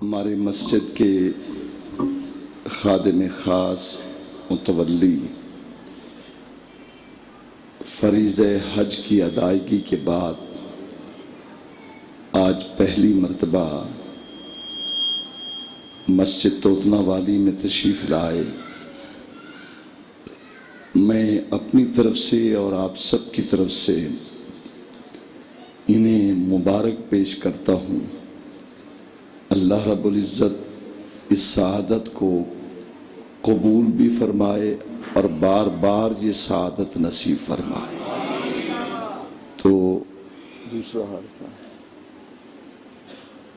ہماری مسجد کے خادم خاص متولی فریضہ حج کی ادائیگی کے بعد آج پہلی مرتبہ مسجد توتنا والی میں تشریف لائے۔ میں اپنی طرف سے اور آپ سب کی طرف سے انہیں مبارک پیش کرتا ہوں۔ اللہ رب العزت اس سعادت کو قبول بھی فرمائے اور بار بار یہ سعادت نصیب فرمائے۔ تو دوسرا حال کیا ہے؟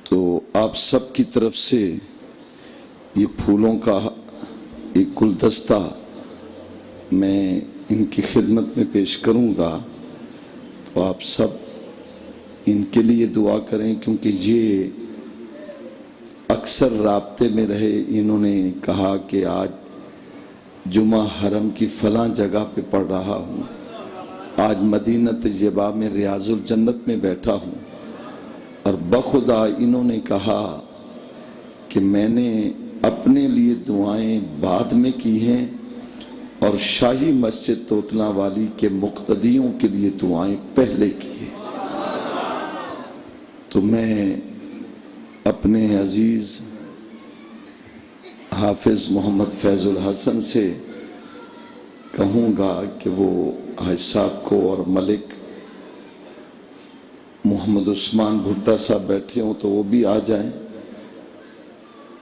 تو آپ سب کی طرف سے یہ پھولوں کا ایک گلدستہ میں ان کی خدمت میں پیش کروں گا، تو آپ سب ان کے لیے دعا کریں، کیونکہ یہ اکثر رابطے میں رہے۔ انہوں نے کہا کہ آج جمعہ حرم کی فلاں جگہ پہ پڑھ رہا ہوں، آج مدینہ طیبہ میں ریاض الجنت میں بیٹھا ہوں، اور بخدا انہوں نے کہا کہ میں نے اپنے لیے دعائیں بعد میں کی ہیں اور شاہی مسجد توتنا والی کے مقتدیوں کے لیے دعائیں پہلے کی ہیں۔ تو میں اپنے عزیز حافظ محمد فیض الحسن سے کہوں گا کہ وہ حاج صاحب کو، اور ملک محمد عثمان بھٹا صاحب بیٹھے ہوں تو وہ بھی آ جائیں،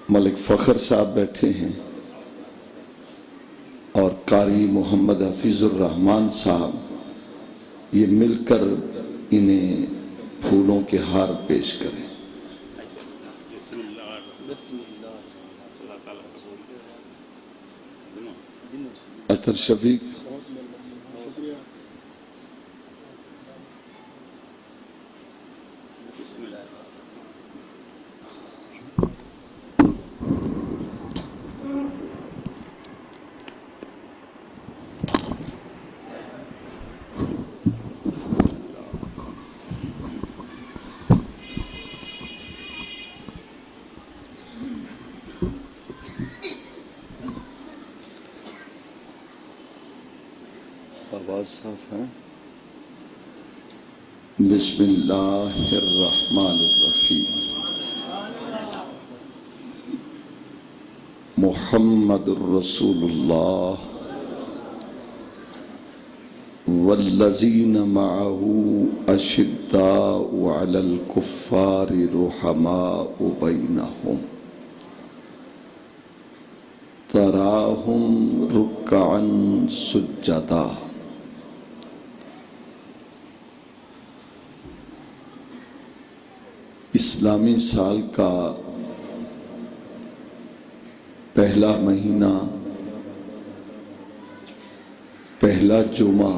ملک فخر صاحب بیٹھے ہیں، اور قاری محمد حفیظ الرحمن صاحب، یہ مل کر انہیں پھولوں کے ہار پیش کریں۔ عطر شفیق آواز صاف ہے؟ بسم اللہ الرحمن الرحیم۔ محمد الرسول اللہ والذین معه اشداء علی الکفار رحماء بینہم تراہم رکعا سجدا۔ اسلامی سال کا پہلا مہینہ، پہلا جمعہ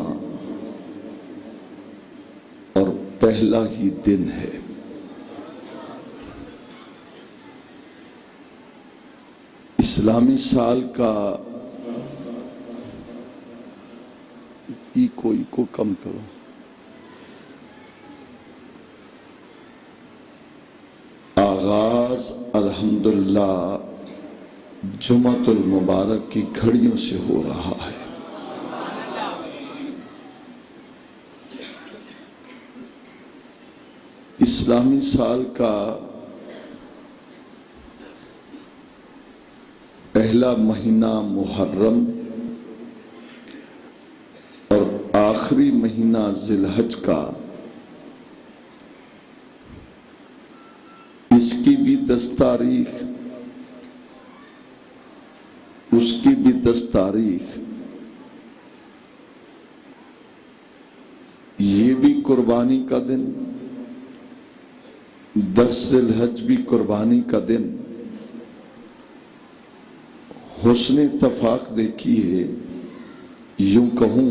اور پہلا ہی دن ہے۔ اسلامی سال کا کوئی کو کم کرو۔ آغاز الحمدللہ جمعۃ المبارک کی گھڑیوں سے ہو رہا ہے۔ اسلامی سال کا پہلا مہینہ محرم اور آخری مہینہ ذی الحج کا، اس کی بھی 10 تاریخ، اس کی بھی 10 تاریخ، یہ بھی قربانی کا دن، 10 ذی الحج بھی قربانی کا دن۔ حسن اتفاق دیکھیے، یوں کہوں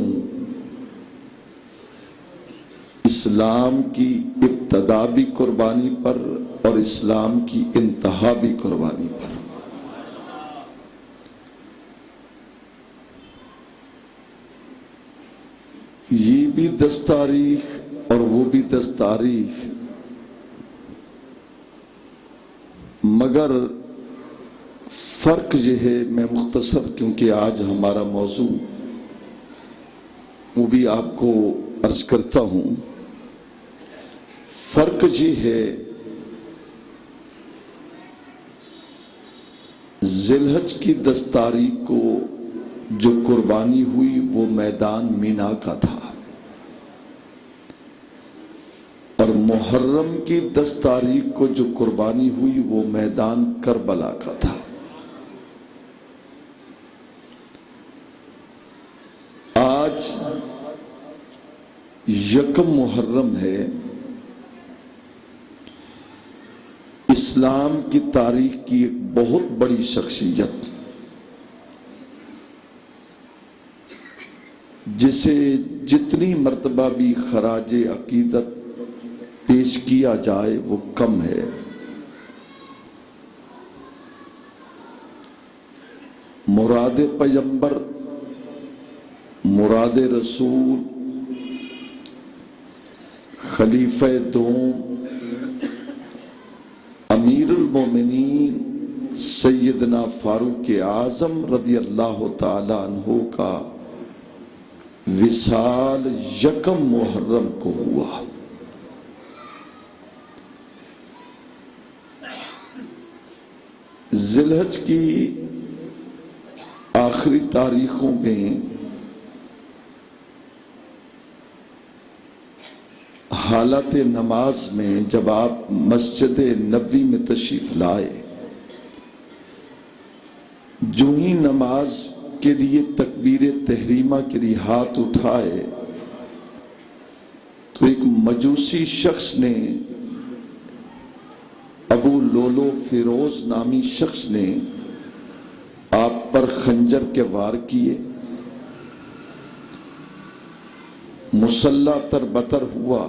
اسلام کی ابتدا بھی قربانی پر اور اسلام کی انتہا بھی قربانی پر۔ یہ بھی 10 تاریخ اور وہ بھی 10 تاریخ مگر فرق یہ ہے، میں مختصر کیونکہ آج ہمارا موضوع وہ بھی آپ کو عرض کرتا ہوں، فرق یہ ہے ذی الحج کی 10 تاریخ کو جو قربانی ہوئی وہ میدان مینا کا تھا، اور محرم کی 10 تاریخ کو جو قربانی ہوئی وہ میدان کربلا کا تھا۔ آج یکم محرم ہے، اسلام کی تاریخ کی ایک بہت بڑی شخصیت جسے جتنی مرتبہ بھی خراج عقیدت پیش کیا جائے وہ کم ہے، مراد پیغمبر، مراد رسول، خلیفہ دوم، امیر المومنین سیدنا فاروق اعظم رضی اللہ تعالی عنہ کا وصال یکم محرم کو ہوا۔ ذی الحج کی آخری تاریخوں میں حالت نماز میں جب آپ مسجد نبوی میں تشریف لائے، جو ہی نماز کے لیے تکبیر تحریمہ کے لیے ہاتھ اٹھائے تو ایک مجوسی شخص نے، ابو لولو فیروز نامی شخص نے آپ پر خنجر کے وار کیے، مسلح تر بتر ہوا،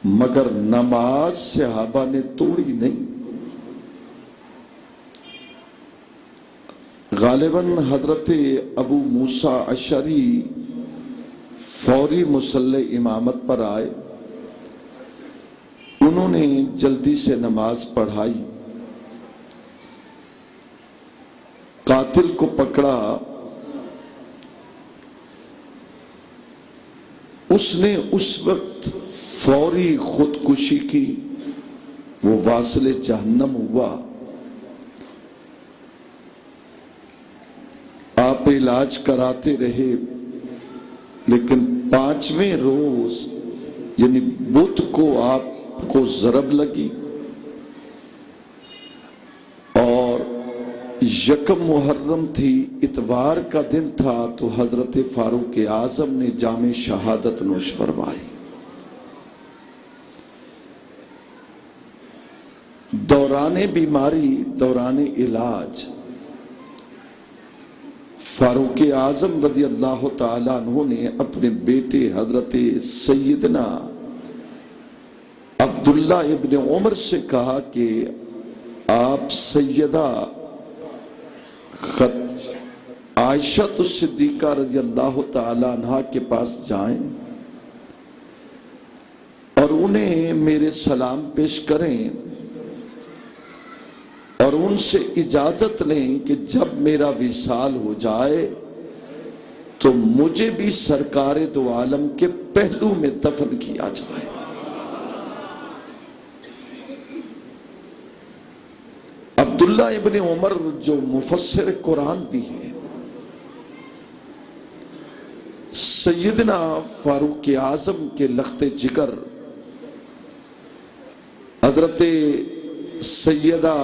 مگر نماز صحابہ نے توڑی نہیں۔ غالباً حضرت ابو موسیٰ اشعری فوری مصلی امامت پر آئے، انہوں نے جلدی سے نماز پڑھائی، قاتل کو پکڑا، اس نے اس وقت فوری خودکشی کی، وہ واصل جہنم ہوا۔ آپ علاج کراتے رہے، لیکن 5ویں روز یعنی بدھ کو آپ کو ضرب لگی، اور یکم محرم تھی، اتوار کا دن تھا، تو حضرت فاروق اعظم نے جام شہادت نوش فرمائی۔ دوران بیماری، دوران علاج، فاروق اعظم رضی اللہ تعالی عنہ نے اپنے بیٹے حضرت سیدنا عبداللہ ابن عمر سے کہا کہ آپ سیدہ عائشہ الصدیقہ رضی اللہ تعالی عنہ کے پاس جائیں اور انہیں میرے سلام پیش کریں، اور ان سے اجازت لیں کہ جب میرا وصال ہو جائے تو مجھے بھی سرکار دو عالم کے پہلو میں دفن کیا جائے۔ عبداللہ ابن عمر جو مفسر قرآن بھی ہے، سیدنا فاروق اعظم کے لخت جگر حضرت سیدہ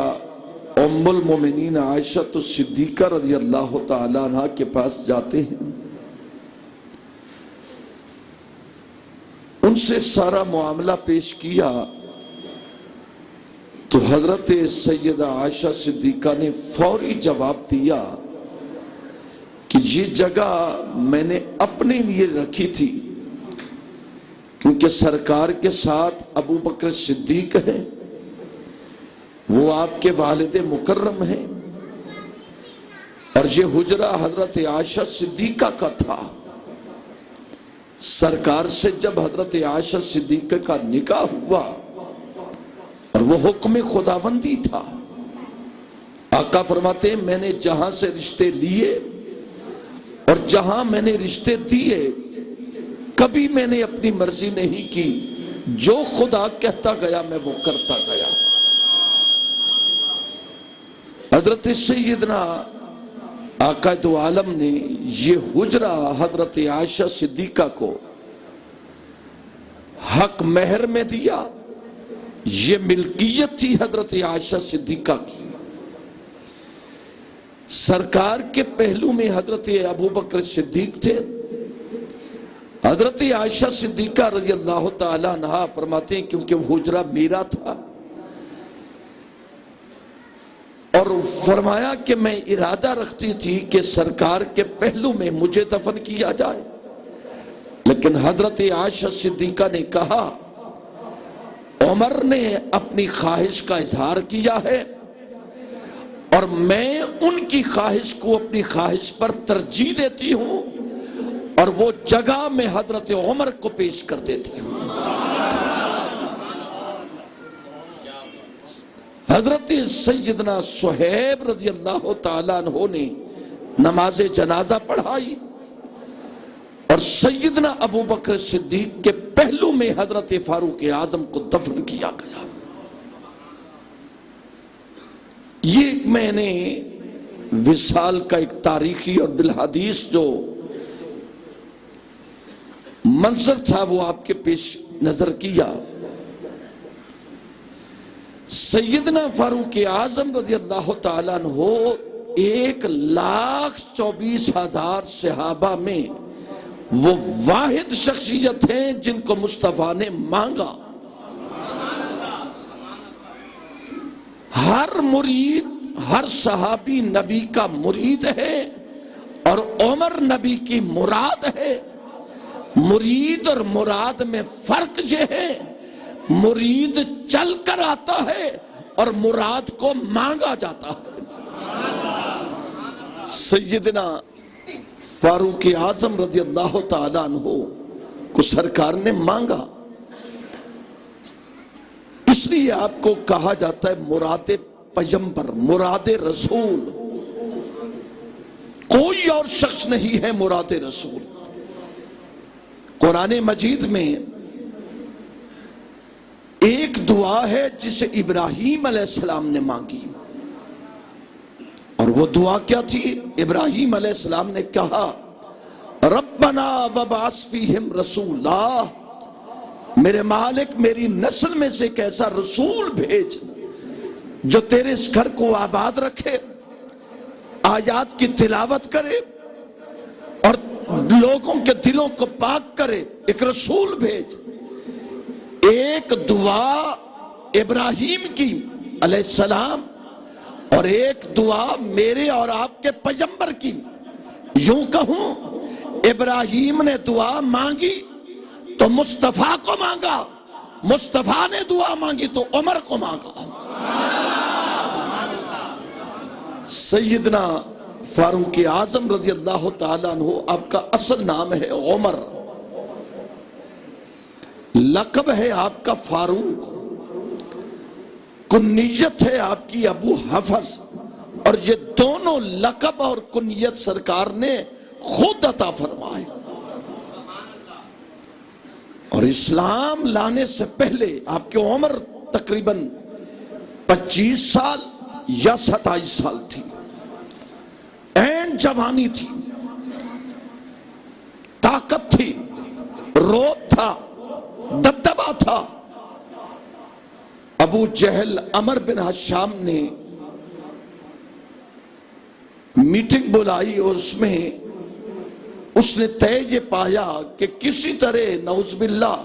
ام المومنین عائشہ الصدیقہ رضی اللہ تعالی عنہ کے پاس جاتے ہیں، ان سے سارا معاملہ پیش کیا تو حضرت سیدہ عائشہ صدیقہ نے فوری جواب دیا کہ یہ جگہ میں نے اپنے لیے رکھی تھی، کیونکہ سرکار کے ساتھ ابو بکر صدیق ہے، وہ آپ کے والد مکرم ہیں، اور یہ حجرہ حضرت عائشہ صدیقہ کا تھا۔ سرکار سے جب حضرت عائشہ صدیقہ کا نکاح ہوا اور وہ حکم خداوندی تھا۔ آقا فرماتے ہیں میں نے جہاں سے رشتے لیے اور جہاں میں نے رشتے دیے کبھی میں نے اپنی مرضی نہیں کی، جو خدا کہتا گیا میں وہ کرتا گیا۔ حضرت سیدنا آقا دو عالم نے یہ حجرہ حضرت عائشہ صدیقہ کو حق مہر میں دیا، یہ ملکیت تھی حضرت عائشہ صدیقہ کی۔ سرکار کے پہلو میں حضرت ابوبکر صدیق تھے، حضرت عائشہ صدیقہ رضی اللہ تعالی عنہا فرماتے ہیں کیونکہ وہ حجرہ میرا تھا اور فرمایا کہ میں ارادہ رکھتی تھی کہ سرکار کے پہلو میں مجھے دفن کیا جائے، لیکن حضرت عائشہ صدیقہ نے کہا عمر نے اپنی خواہش کا اظہار کیا ہے اور میں ان کی خواہش کو اپنی خواہش پر ترجیح دیتی ہوں اور وہ جگہ میں حضرت عمر کو پیش کر دیتی ہوں۔ حضرت سیدنا صہیب رضی اللہ تعالیٰ عنہ نے نماز جنازہ پڑھائی اور سیدنا ابوبکر صدیق کے پہلو میں حضرت فاروق اعظم کو دفن کیا گیا۔ یہ میں نے وصال کا ایک تاریخی اور بالحدیث جو منظر تھا وہ آپ کے پیش نظر کیا۔ سیدنا فاروق اعظم رضی اللہ تعالیٰ عنہ 1,24,000 صحابہ میں وہ واحد شخصیت ہیں جن کو مصطفیٰ نے مانگا۔ ہر مرید، ہر صحابی نبی کا مرید ہے اور عمر نبی کی مراد ہے۔ مرید اور مراد میں فرق یہ ہے، مرید چل کر آتا ہے اور مراد کو مانگا جاتا ہے۔ سیدنا فاروق اعظم رضی اللہ تعالیٰ عنہ کو سرکار نے مانگا، اس لیے آپ کو کہا جاتا ہے مراد پیغمبر، مراد رسول۔ کوئی اور شخص نہیں ہے مراد رسول۔ قرآن مجید میں ایک دعا ہے جسے ابراہیم علیہ السلام نے مانگی، اور وہ دعا کیا تھی؟ ابراہیم علیہ السلام نے کہا ربنا وبعث فیہم رسولا، میرے مالک میری نسل میں سے ایک ایسا رسول بھیج جو تیرے اس گھر کو آباد رکھے، آیات کی تلاوت کرے اور لوگوں کے دلوں کو پاک کرے۔ ایک رسول بھیج۔ ایک دعا ابراہیم کی علیہ السلام اور ایک دعا میرے اور آپ کے پیغمبر کی۔ یوں کہوں ابراہیم نے دعا مانگی تو مصطفیٰ کو مانگا، مصطفیٰ نے دعا مانگی تو عمر کو مانگا۔ سیدنا فاروق اعظم رضی اللہ تعالیٰ عنہ، آپ کا اصل نام ہے عمر، لقب ہے آپ کا فاروق، کنیت ہے آپ کی ابو حفظ، اور یہ دونوں لقب اور کنیت سرکار نے خود عطا فرمائے۔ اور اسلام لانے سے پہلے آپ کی عمر تقریباً 25 سال یا 27 سال تھی، عین جوانی تھی، طاقت تھی، روب تھا، دبدبا تھا۔ ابو جہل عمر بن ہشام نے میٹنگ بلائی اور اس نے طے یہ پایا کہ کسی طرح نعوذ باللہ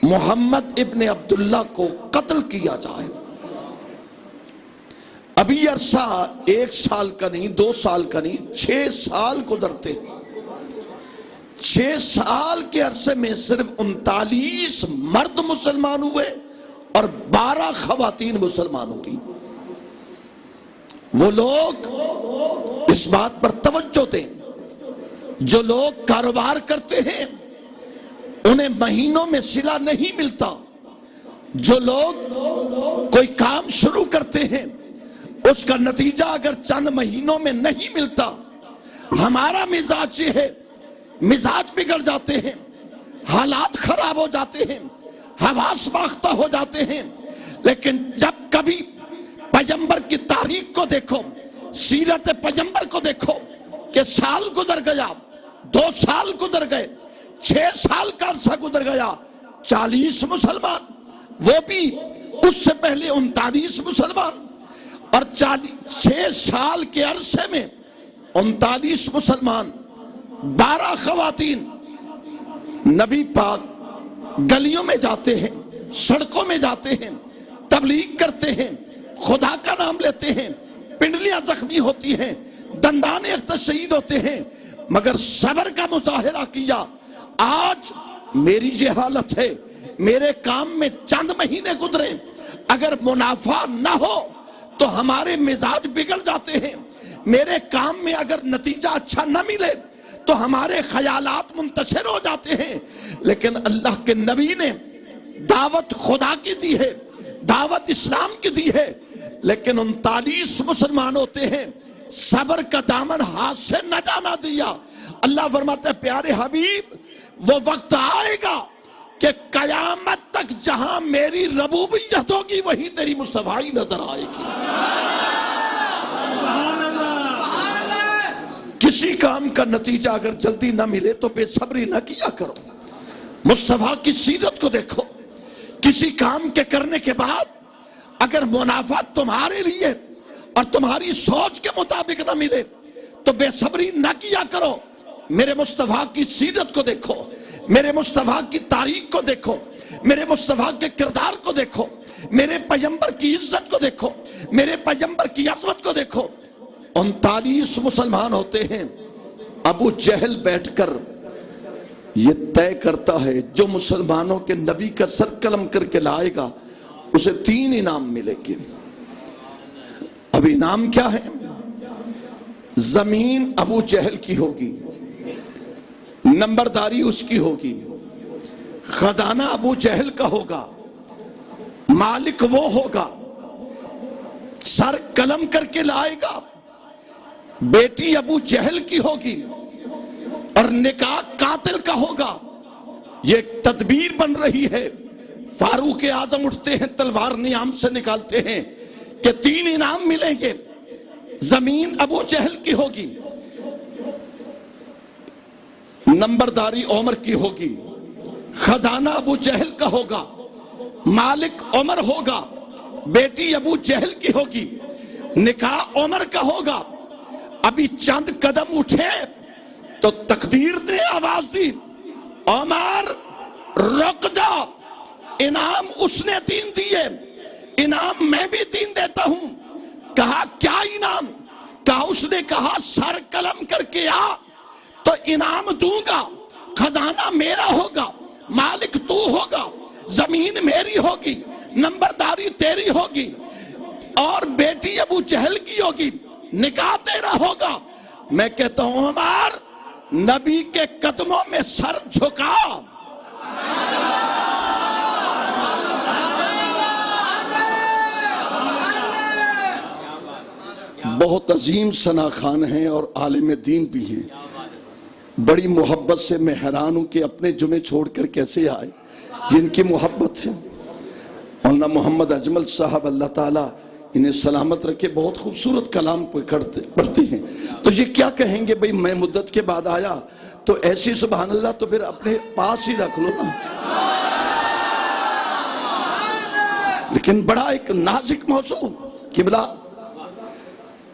محمد ابن عبداللہ کو قتل کیا جائے۔ ابھی عرصہ 1 سال کا نہیں، 2 سال کا نہیں، 6 سال گزرتے۔ 6 سال کے عرصے میں صرف 39 مرد مسلمان ہوئے اور 12 خواتین مسلمان ہوئی۔ وہ لوگ اس بات پر توجہ دیں، جو لوگ کاروبار کرتے ہیں انہیں مہینوں میں صلہ نہیں ملتا، جو لوگ کوئی کام شروع کرتے ہیں اس کا نتیجہ اگر چند مہینوں میں نہیں ملتا، ہمارا مزاج یہ ہے، مزاج بگڑ جاتے ہیں، حالات خراب ہو جاتے ہیں، حواس باختہ ہو جاتے ہیں۔ لیکن جب کبھی پیغمبر کی تاریخ کو دیکھو، سیرت پیغمبر کو دیکھو کہ سال گزر گیا، 2 سال گزر گئے، 6 سال کا عرصہ گزر گیا، 40 مسلمان، وہ بھی اس سے پہلے 39 مسلمان، اور 6 سال کے عرصے میں 39 مسلمان، 12 خواتین۔ نبی پاک گلیوں میں جاتے ہیں، سڑکوں میں جاتے ہیں، تبلیغ کرتے ہیں، خدا کا نام لیتے ہیں، پنڈلیاں زخمی ہوتی ہیں، دندان شہید ہوتے ہیں، مگر صبر کا مظاہرہ کیا۔ آج میری یہ حالت ہے، میرے کام میں چند مہینے گزرے، اگر منافع نہ ہو تو ہمارے مزاج بگڑ جاتے ہیں، میرے کام میں اگر نتیجہ اچھا نہ ملے تو ہمارے خیالات منتشر ہو جاتے ہیں۔ لیکن اللہ کے نبی نے دعوت خدا کی دی ہے، دعوت اسلام کی دی ہے، لیکن 39 مسلمان ہوتے ہیں، صبر کا دامن ہاتھ سے نہ جانا دیا۔ اللہ فرماتا ہے پیارے حبیب، وہ وقت آئے گا کہ قیامت تک جہاں میری ربوبیت ہوگی وہیں تیری مصطفی نظر آئے گی۔ کسی کام کا نتیجہ اگر جلدی نہ ملے تو بے صبری نہ کیا کرو۔ مصطفیٰ کی سیرت کو دیکھو، کسی کام کے کرنے کے بعد اگر منافع تمہارے لیے اور تمہاری سوچ کے مطابق نہ ملے تو بے صبری نہ کیا کرو۔ میرے مصطفیٰ کی سیرت کو دیکھو، میرے مصطفیٰ کی تاریخ کو دیکھو، میرے مصطفیٰ کے کردار کو دیکھو، میرے پیغمبر کی عزت کو دیکھو، میرے پیغمبر کی عظمت کو دیکھو۔ 39 مسلمان ہوتے ہیں، ابو جہل بیٹھ کر یہ طے کرتا ہے جو مسلمانوں کے نبی کا سر قلم کر کے لائے گا اسے 3 انعام ملے گے۔ اب انعام کیا ہے؟ زمین ابو جہل کی ہوگی، نمبرداری اس کی ہوگی، خزانہ ابو جہل کا ہوگا، مالک وہ ہوگا، سر قلم کر کے لائے گا، بیٹی ابو جہل کی ہوگی، اور نکاح قاتل کا ہوگا۔ یہ ایک تدبیر بن رہی ہے۔ فاروق اعظم اٹھتے ہیں، تلوار نیام سے نکالتے ہیں کہ 3 انعام ملیں گے۔ زمین ابو جہل کی ہوگی، نمبرداری عمر کی ہوگی، خزانہ ابو جہل کا ہوگا، مالک عمر ہوگا، بیٹی ابو جہل کی ہوگی، نکاح عمر کا ہوگا۔ ابھی چند قدم اٹھے تو تقدیر نے آواز دی، عمر رک جا، انعام اس نے 3 دیے، انعام میں بھی 3 دیتا ہوں۔ کہا کیا انعام؟ کہا اس نے کہا سر قلم کر کے آ تو انعام دوں گا، خزانہ میرا ہوگا، مالک تو ہوگا، زمین میری ہوگی، نمبرداری تیری ہوگی، اور بیٹی ابو جہل کی ہوگی، نکاح تیرا ہوگا۔ میں کہتا ہوں عمر، نبی کے قدموں میں سر جھکا۔ بہت عظیم ثنا خان ہیں اور عالم دین بھی ہیں، بڑی محبت سے میں حیران ہوں کہ اپنے جمعے چھوڑ کر کیسے آئے، جن کی محبت ہے۔ مولانا محمد اجمل صاحب اللہ تعالیٰ انہیں سلامت رکھے، بہت خوبصورت کلام پڑھتے ہیں۔ تو یہ کیا کہیں گے بھئی میں مدت کے بعد آیا تو ایسی سبحان اللہ تو پھر اپنے پاس ہی رکھ لو نا۔ لیکن بڑا ایک نازک موضوع، قبلہ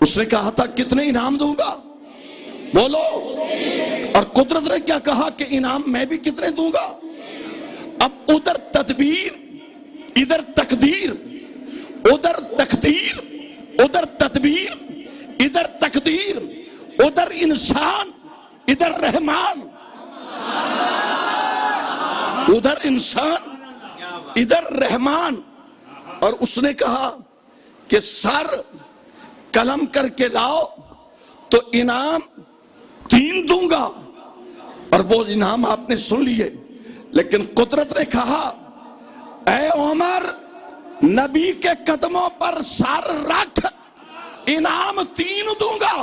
اس نے کہا تھا کتنے انعام دوں گا، بولو، اور قدرت نے کیا کہا کہ انعام میں بھی کتنے دوں گا۔ اب ادھر تدبیر، ادھر تقدیر، ادھر تقدیر، ادھر تدبیر، ادھر تقدیر، ادھر انسان، ادھر رحمان، ادھر انسان، ادھر رحمان۔ اور اس نے کہا کہ سر قلم کر کے لاؤ تو انعام 3 دوں گا، اور وہ انعام آپ نے سن لیے۔ لیکن قدرت نے کہا اے عمر نبی کے قدموں پر سر رکھ، انعام 3 دوں گا۔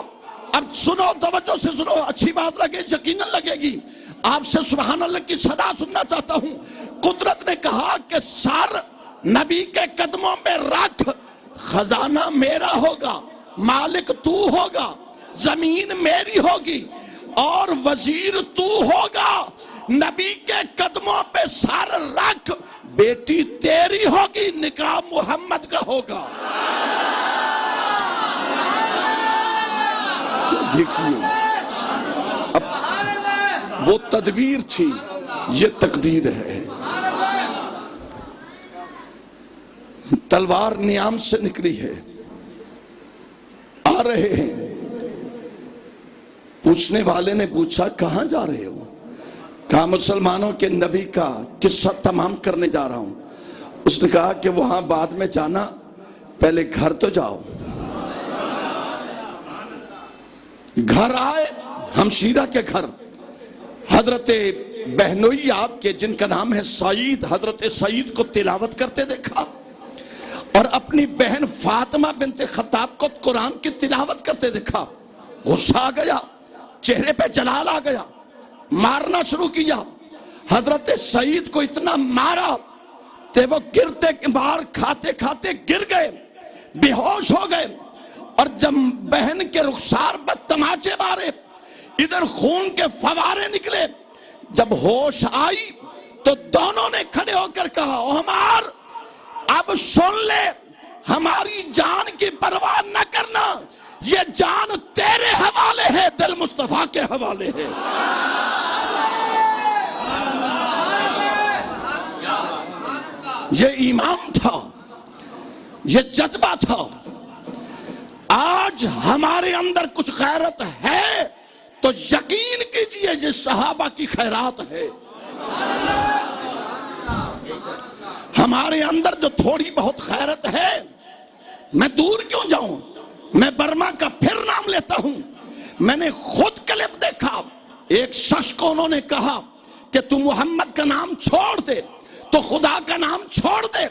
اب سنو، توجہ سے سنو، اچھی بات لگے یقیناً لگے گی۔ آپ سے سبحان اللہ کی صدا سننا چاہتا ہوں۔ قدرت نے کہا کہ سر نبی کے قدموں پہ رکھ، خزانہ میرا ہوگا، مالک تو ہوگا، زمین میری ہوگی اور وزیر تو ہوگا۔ نبی کے قدموں پہ سر رکھ، بیٹی تیری ہوگی، نکاح محمد کا ہوگا۔ دیکھیے اب وہ تدبیر تھی، یہ تقدیر ہے۔ تلوار نیام سے نکلی ہے، آ رہے ہیں۔ پوچھنے والے نے پوچھا کہاں جا رہے ہو؟ کہا مسلمانوں کے نبی کا قصہ تمام کرنے جا رہا ہوں۔ اس نے کہا کہ وہاں بعد میں جانا، پہلے گھر تو جاؤ۔ گھر آئے، ہمشیرہ کے گھر، حضرت بہنوئی آپ کے جن کا نام ہے سعید، حضرت سعید کو تلاوت کرتے دیکھا اور اپنی بہن فاطمہ بنت خطاب کو قرآن کی تلاوت کرتے دیکھا۔ غصہ آ گیا، چہرے پہ جلال آ گیا، مارنا شروع کیا۔ حضرت سعید کو اتنا مارا کہ وہ گرتے مار کھاتے کھاتے گر گئے، بے ہوش ہو گئے۔ اور جب بہن کے رخسار پر تماچے مارے، ادھر خون کے فوارے نکلے، جب ہوش آئی تو دونوں نے کھڑے ہو کر کہا عمر اب سن لے، ہماری جان کی پرواہ نہ کرنا، یہ جان تیرے حوالے ہے، دل مصطفیٰ کے حوالے ہے۔ یہ ایمان تھا، یہ جذبہ تھا۔ آج ہمارے اندر کچھ غیرت ہے تو یقین کیجئے یہ صحابہ کی خیرات ہے۔ ہمارے اندر جو تھوڑی بہت غیرت ہے، میں دور کیوں جاؤں، میں برما کا پھر نام لیتا ہوں۔ میں نے خود کلپ دیکھا، ایک شخص کو انہوں نے کہا کہ تو محمد کا نام چھوڑ دے، تو خدا کا نام چھوڑ دے۔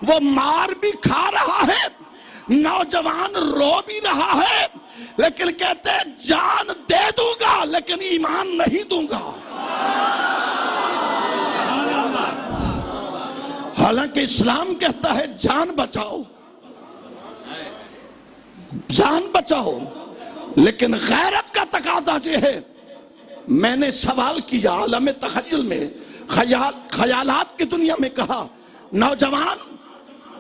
وہ مار بھی کھا رہا ہے، نوجوان رو بھی رہا ہے، لیکن کہتے ہیں جان دے دوں گا لیکن ایمان نہیں دوں گا۔ حالانکہ اسلام کہتا ہے جان بچاؤ، جان بچاؤ، لیکن غیرت کا تقاضا یہ ہے۔ میں نے سوال کیا عالم تخیل میں، خیالات کی دنیا میں، کہا نوجوان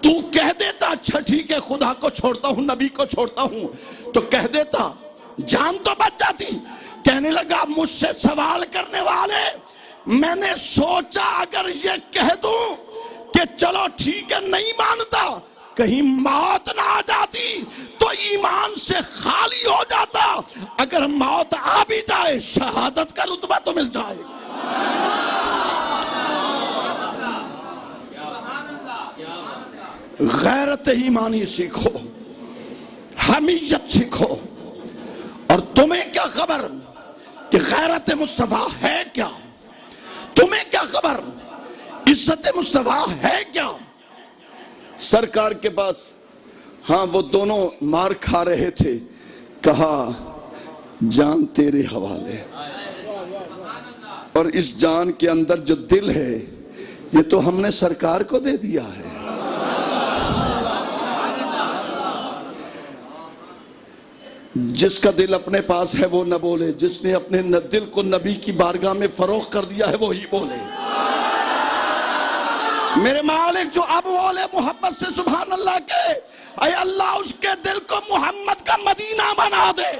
تو کہہ دیتا اچھا ٹھیک ہے خدا کو چھوڑتا ہوں، نبی کو چھوڑتا ہوں، تو کہہ دیتا جان تو بچ جاتی۔ کہنے لگا مجھ سے سوال کرنے والے، میں نے سوچا اگر یہ کہہ دوں کہ چلو ٹھیک ہے نہیں مانتا، کہیں موت نہ آ جاتی تو ایمان سے خالی ہو جاتا، اگر موت آ بھی جائے شہادت کا رتبہ تو مل جائے۔ غیرت ایمانی سیکھو، حمیت سیکھو۔ اور تمہیں کیا خبر کہ غیرت مصطفیٰ ہے کیا؟ تمہیں کیا خبر عزت مصطفیٰ ہے کیا؟ سرکار کے پاس ہاں وہ دونوں مار کھا رہے تھے، کہا جان تیرے حوالے، اور اس جان کے اندر جو دل ہے یہ تو ہم نے سرکار کو دے دیا ہے۔ جس کا دل اپنے پاس ہے وہ نہ بولے، جس نے اپنے دل کو نبی کی بارگاہ میں فروخت کر دیا ہے وہی بولے۔ میرے مالک جو اب بولے محبت سے سبحان اللہ کے، اے اللہ اس کے دل کو محمد کا مدینہ بنا دے۔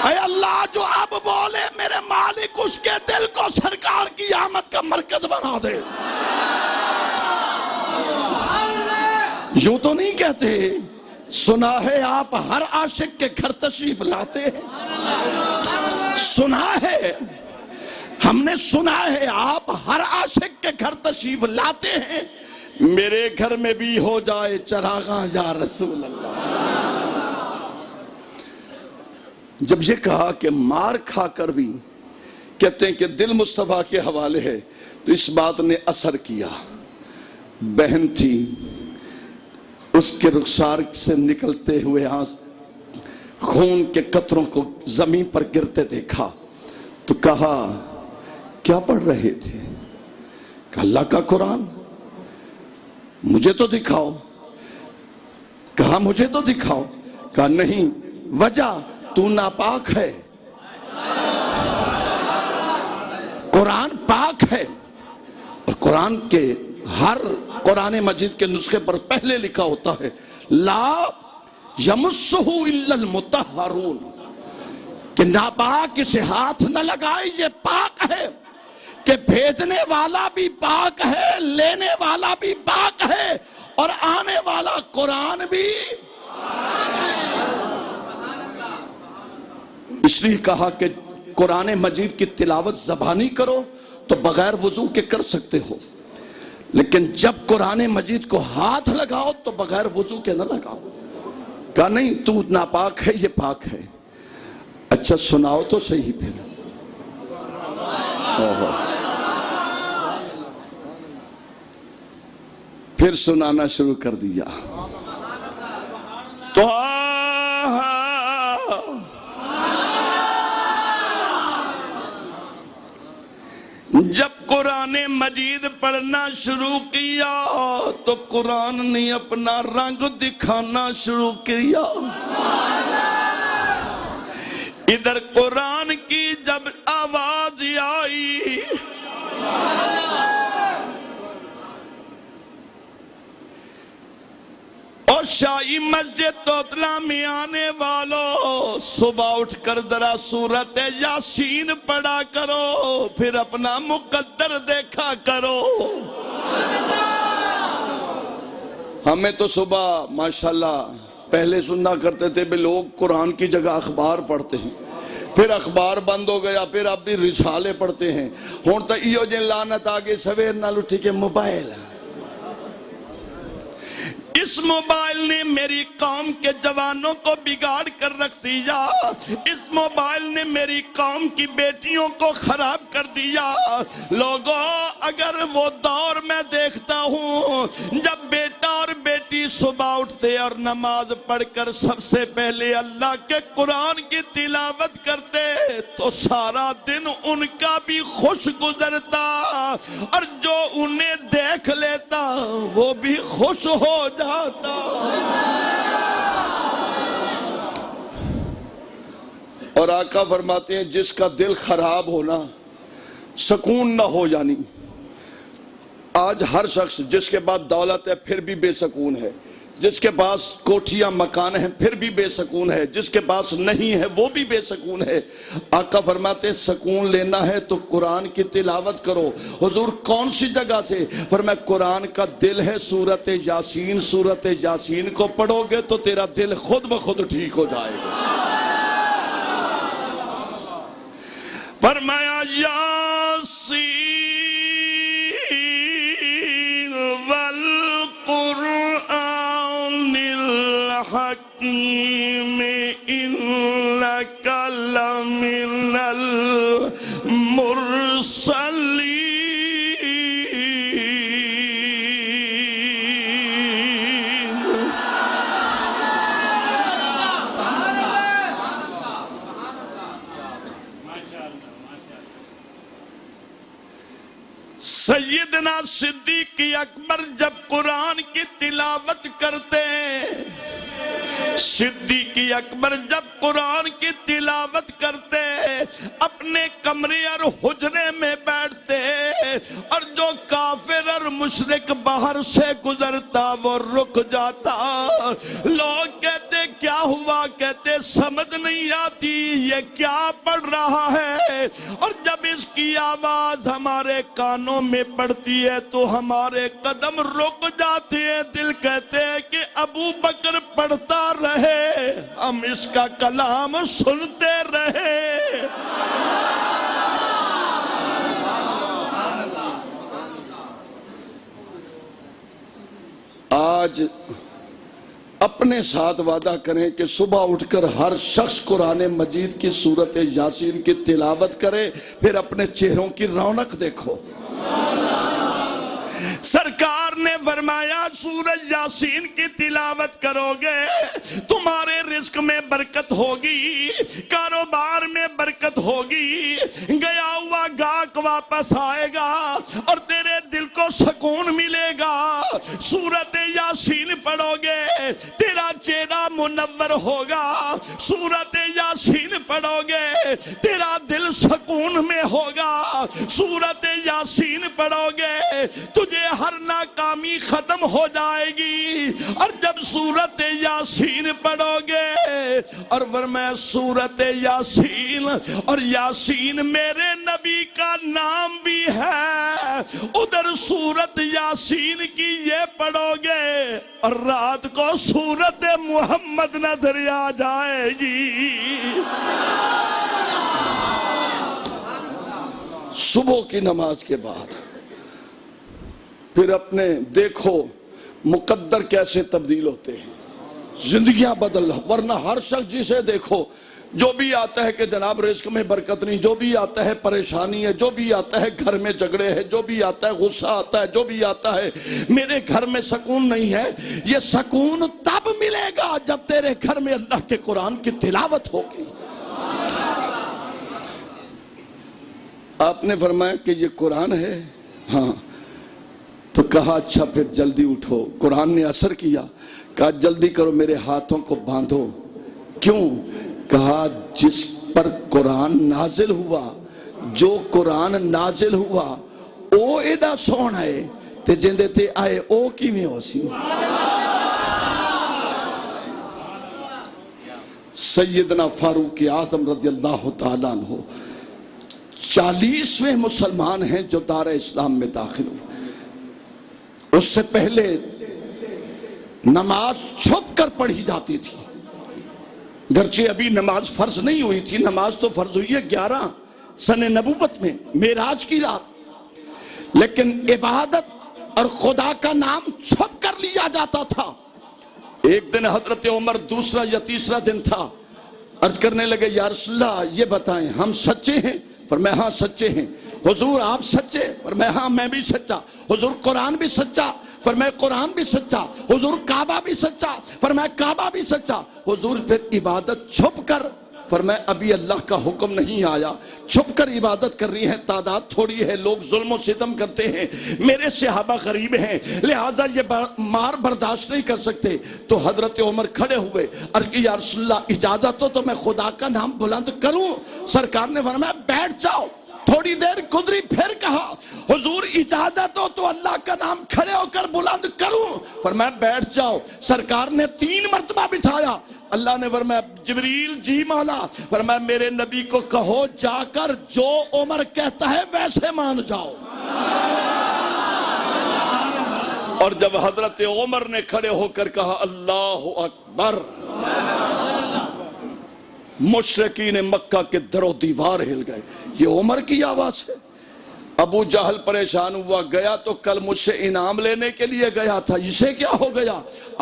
اے اللہ جو اب بولے میرے مالک اس کے دل کو سرکار کی آمد کا مرکز بنا دے۔ یوں تو نہیں کہتے سنا ہے آپ ہر عاشق کے گھر تشریف لاتے ہیں، سنا ہے ہم نے سنا ہے آپ ہر عاشق کے گھر تشریف لاتے ہیں، میرے گھر میں بھی ہو جائے چراغاں یا رسول اللہ۔ جب یہ کہا کہ مار کھا کر بھی کہتے ہیں کہ دل مصطفیٰ کے حوالے ہے، تو اس بات نے اثر کیا۔ بہن تھی، اس کے رخسار سے نکلتے ہوئے خون کے قطروں کو زمین پر گرتے دیکھا تو کہا کیا پڑھ رہے تھے؟ کہ اللہ کا قرآن۔ مجھے تو دکھاؤ۔ کہا مجھے تو دکھاؤ۔ کہا نہیں، وجہ تو ناپاک ہے، قرآن پاک ہے۔ اور قرآن کے ہر قرآن مجید کے نسخے پر پہلے لکھا ہوتا ہے لا یمسہ الا المطہرون، کہ ناپاک اسے ہاتھ نہ لگائے، یہ پاک ہے، کہ بھیجنے والا بھی پاک ہے، لینے والا بھی پاک ہے، اور آنے والا قرآن بھی۔ اس لیے کہا کہ قرآن مجید کی تلاوت زبانی کرو تو بغیر وضو کے کر سکتے ہو، لیکن جب قرآن مجید کو ہاتھ لگاؤ تو بغیر وضو کے نہ لگاؤ۔ کہا نہیں، تو ناپاک ہے، یہ پاک ہے۔ اچھا سناؤ تو صحیح پھر سنانا شروع کر دیا۔ تو جب قرآن مجید پڑھنا شروع کیا تو قرآن نے اپنا رنگ دکھانا شروع کیا۔ ادھر قرآن کی جب آواز آئی اور شاہی مسجد توتلا میں آنے والوں، صبح اٹھ کر ذرا سورت یاسین پڑھا کرو، پھر اپنا مقدر دیکھا کرو۔ ہمیں تو صبح ماشاءاللہ پہلے سننا کرتے تھے بھی لوگ قرآن کی جگہ اخبار پڑھتے ہیں، پھر اخبار بند ہو گیا، پھر اب بھی رسالے پڑھتے ہیں۔ ہون تا ایو جن لعنت آگے سویر نہ لٹھی کے موبائل۔ اس موبائل نے میری قوم کے جوانوں کو بگاڑ کر رکھ دیا، اس موبائل نے میری قوم کی بیٹیوں کو خراب کر دیا۔ لوگوں، اگر وہ دور میں دیکھتا ہوں جب بیٹا اور بیٹی صبح اٹھتے اور نماز پڑھ کر سب سے پہلے اللہ کے قرآن کی تلاوت کرتے تو سارا دن ان کا بھی خوش گزرتا، اور جو انہیں دیکھ لیتا وہ بھی خوش ہو جاتا۔ اور آقا فرماتے ہیں جس کا دل خراب ہونا، سکون نہ ہو، یعنی آج ہر شخص جس کے پاس دولت ہے پھر بھی بے سکون ہے، جس کے پاس کوٹھیاں مکان ہیں پھر بھی بے سکون ہے، جس کے پاس نہیں ہے وہ بھی بے سکون ہے۔ آقا فرماتے ہیں سکون لینا ہے تو قرآن کی تلاوت کرو۔ حضور کون سی جگہ سے؟ فرمایا قرآن کا دل ہے سورت یاسین، سورت یاسین کو پڑھو گے تو تیرا دل خود بخود ٹھیک ہو جائے گا۔ فرمایا یاسین الحکیم انک لمن المرسلین۔ سیدنا صدیق اکبر جب قرآن کی تلاوت کرتے، صدیق اکبر جب قرآن کی تلاوت کرتے اپنے کمرے اور حجرے میں بیٹھتے، اور جو کافر اور مشرک باہر سے گزرتا وہ رک جاتا۔ لوگ کہتے کیا ہوا؟ کہتے سمجھ نہیں آتی یہ کیا پڑھ رہا ہے، اور جب اس کی آواز ہمارے کانوں میں پڑتی ہے تو ہمارے قدم رک جاتے ہیں، دل کہتے ہیں کہ ابو بکر پڑھتا رہے، ہم اس کا کلام سنتے رہے۔ آج اپنے ساتھ وعدہ کریں کہ صبح اٹھ کر ہر شخص قرآن مجید کی سورت یاسین کی تلاوت کرے، پھر اپنے چہروں کی رونق دیکھو۔ سرکار نے فرمایا سورہ یاسین کی تلاوت کرو گے تمہارے رزق میں برکت ہوگی، کاروبار میں برکت ہوگی، گیا ہوا گاہک واپس آئے گا اور تیرے دل کو سکون ملے گا۔ سورۃ یاسین پڑھو گے تیرا چہرہ منور ہوگا، سورۃ یاسین پڑھو گے تیرا دل سکون میں ہوگا، سورۃ یاسین پڑھو گے تجھے ہر ناکامی ختم ہو جائے گی۔ اور جب سورۃ یاسین پڑھو گے اور فرمایا سورۃ یاسین، اور یاسین میرے نبی کا نام بھی ہے، ادھر سورۃ یاسین کی یہ پڑھو گے اور رات کو سورۃ محمد نظر آ جائے گی۔ صبح کی نماز کے بعد پھر اپنے دیکھو مقدر کیسے تبدیل ہوتے ہیں، زندگیاں بدل، ورنہ ہر شخص جسے دیکھو جو بھی آتا ہے کہ جناب رزق میں برکت نہیں، جو بھی آتا ہے پریشانی ہے، جو بھی آتا ہے گھر میں جھگڑے ہے، جو بھی آتا ہے غصہ آتا ہے، جو بھی آتا ہے میرے گھر میں سکون نہیں ہے۔ یہ سکون تب ملے گا جب تیرے گھر میں اللہ کے قرآن کی تلاوت ہوگی۔ آپ نے فرمایا کہ یہ قرآن ہے، ہاں، تو کہا اچھا پھر جلدی اٹھو۔ قرآن نے اثر کیا، کہا جلدی کرو میرے ہاتھوں کو باندھو۔ کیوں؟ کہا جس پر قرآن نازل ہوا، جو قرآن نازل ہوا او ایڈا سونا ہے تے جندے تے آئے او کیویں ہو سی۔ سیدنا فاروق اعظم رضی اللہ تعالیٰ عنہ 40ویں مسلمان ہیں جو دار اسلام میں داخل ہوئے۔ اس سے پہلے نماز چھپ کر پڑھی جاتی تھی، گرچہ ابھی نماز فرض نہیں ہوئی تھی، نماز تو فرض ہوئی ہے 11 سن نبوت میں معراج کی رات، لیکن عبادت اور خدا کا نام چھپ کر لیا جاتا تھا۔ ایک دن حضرت عمر دوسرا یا تیسرا دن تھا، عرض کرنے لگے یا رسول اللہ یہ بتائیں ہم سچے ہیں؟ فرمایا ہاں سچے ہیں۔ حضور آپ سچے؟ فرمایا ہاں میں بھی سچا۔ حضور قرآن بھی سچا؟ فرمایا قرآن بھی سچا۔ حضور کعبہ بھی سچا؟ فرمایا کعبہ بھی سچا۔ حضور پھر عبادت چھپ کر، فرمایا ابھی اللہ کا حکم نہیں آیا، چھپ کر عبادت کر رہی ہیں، تعداد تھوڑی ہے، لوگ ظلم و ستم کرتے ہیں، میرے صحابہ غریب ہیں، لہٰذا یہ مار برداشت نہیں کر سکتے۔ تو حضرت عمر کھڑے ہوئے، عرض کی یا رسول اللہ اجازت ہو تو میں خدا کا نام بلند کروں؟ سرکار نے فرمایا بیٹھ جاؤ۔ تھوڑی دیر گزری، پھر کہا حضور اجازت ہو تو اللہ کا نام کھڑے ہو کر بلند کروں؟ فرمایا بیٹھ جاؤ۔ سرکار نے 3 مرتبہ بٹھایا۔ اللہ نے فرمایا جبریل جی مولا، فرمایا میرے نبی کو کہو جا کر جو عمر کہتا ہے ویسے مان جاؤ۔ اور جب حضرت عمر نے کھڑے ہو کر کہا اللہ اکبر، مشرکین مکہ کے در و دیوار ہل گئے، یہ عمر کی آواز ہے۔ ابو جہل پریشان ہوا، گیا تو کل مجھ سے انعام لینے کے لیے گیا تھا، اسے کیا ہو گیا؟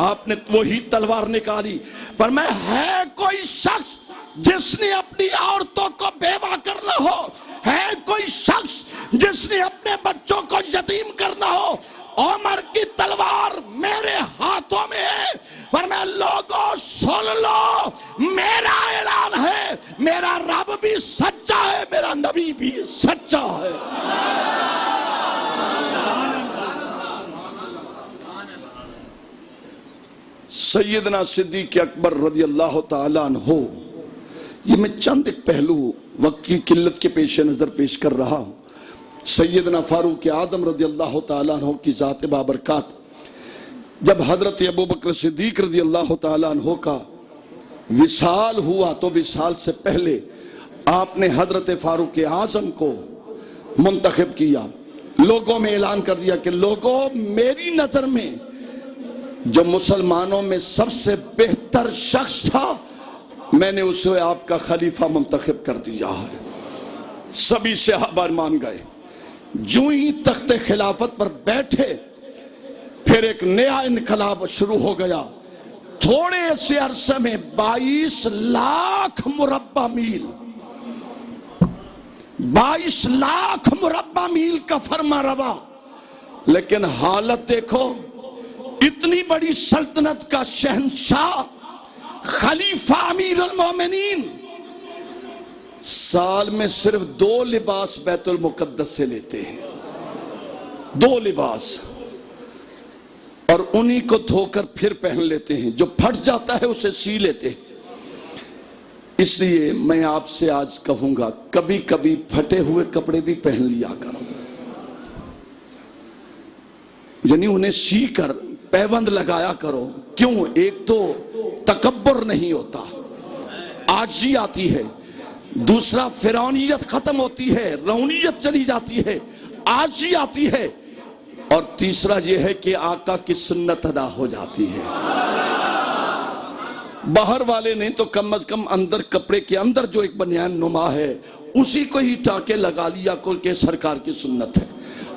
آپ نے وہی تلوار نکالی، فرمایا ہے کوئی شخص جس نے اپنی عورتوں کو بیوہ کرنا ہو، ہے کوئی شخص جس نے اپنے بچوں کو یتیم کرنا ہو، عمر کی تلوار میرے ہاتھوں میں ہے۔ فرمایا لوگوں سن لو، میرا اعلان ہے، میرا رب بھی سچا ہے، میرا نبی بھی سچا ہے۔ سیدنا صدیق اکبر رضی اللہ تعالیٰ عنہ، یہ میں چند ایک پہلو وقت کی قلت کے پیش نظر پیش کر رہا ہوں۔ سیدنا فاروق اعظم رضی اللہ تعالیٰ عنہ کی ذات بابرکات، جب حضرت ابوبکر صدیق رضی اللہ تعالیٰ عنہ کا وصال ہوا تو وصال سے پہلے آپ نے حضرت فاروق اعظم کو منتخب کیا، لوگوں میں اعلان کر دیا کہ لوگوں میری نظر میں جو مسلمانوں میں سب سے بہتر شخص تھا میں نے اسے آپ کا خلیفہ منتخب کر دیا ہے۔ سبھی صحابہ مان گئے، جو ہی تخت خلافت پر بیٹھے پھر ایک نیا انقلاب شروع ہو گیا۔ تھوڑے سے عرصے میں 22 لاکھ مربع میل 22 لاکھ مربع میل کا فرما روا لیکن حالت دیکھو، اتنی بڑی سلطنت کا شہنشاہ، خلیفہ امیر المومنین، سال میں صرف 2 لباس بیت المقدس سے لیتے ہیں، 2 لباس، اور انہی کو دھو کر پھر پہن لیتے ہیں، جو پھٹ جاتا ہے اسے سی لیتے ہیں۔ اس لیے میں آپ سے آج کہوں گا، کبھی کبھی پھٹے ہوئے کپڑے بھی پہن لیا کرو، یعنی انہیں سی کر پیوند لگایا کرو۔ کیوں؟ ایک تو تکبر نہیں ہوتا، عاجزی آتی ہے، دوسرا فرعونیت ختم ہوتی ہے، رونیت چلی جاتی ہے، عاجزی آتی ہے، اور تیسرا یہ ہے کہ آقا کی سنت ادا ہو جاتی ہے۔ باہر والے نہیں تو کم از کم اندر کپڑے کے اندر جو ایک بنیان نما ہے اسی کو ہی ٹاکے لگا لیا کو کہ سرکار کی سنت ہے۔